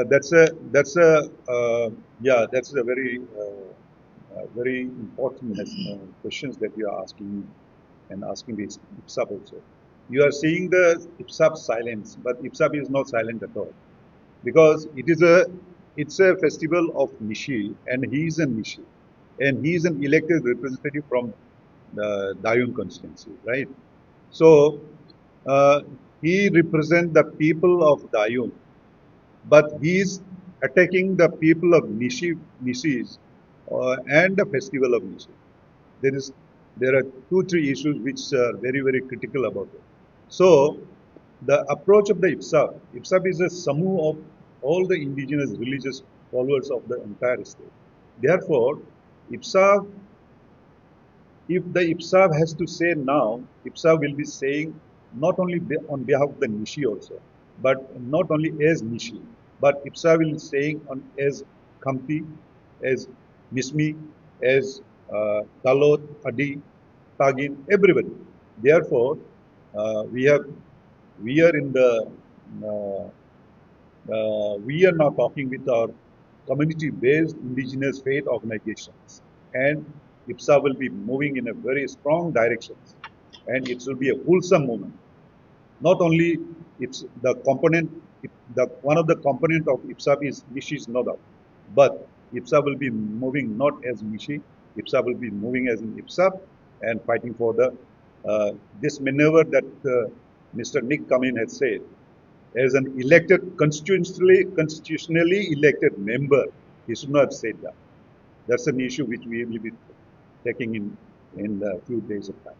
That's a very important questions that you are asking me and asking the IFSAP also. You are seeing the IFSAP silence, but IFSAP is not silent at all because it's a festival of Nyishi, and he is a Nyishi, and he is an elected representative from the Dayun constituency, right? So uh, he represents the people of Dayun, but he is attacking the people of Nishis and the festival of Nishi. There is there are two three issues which are very critical about it. So the approach of the IFSAP is a sum of all the indigenous religious followers of the entire state. Therefore, IFSAP, if the IFSAP has to say now, IFSAP will be saying not only on behalf of the Nishi also, but not only as Nishi, but IFSAP will be saying as Khamti, as Mismi, as Talot, Adi, Tagin, everybody. Therefore, we have we are in the uh, we are now talking with our community-based indigenous faith organizations, and IPSA will be moving in a very strong direction, and it will be a wholesome movement. Not only it's the component, the one of the component of IPSA is Nishi is no doubt, but IPSA will be moving not as Nishi, IPSA will be moving as an IPSA and fighting for the this maneuver that Mr. Nikh Kamin has said as an elected, constitutionally elected member, he should not have said that. That's an issue which we will be taking in a few days of time.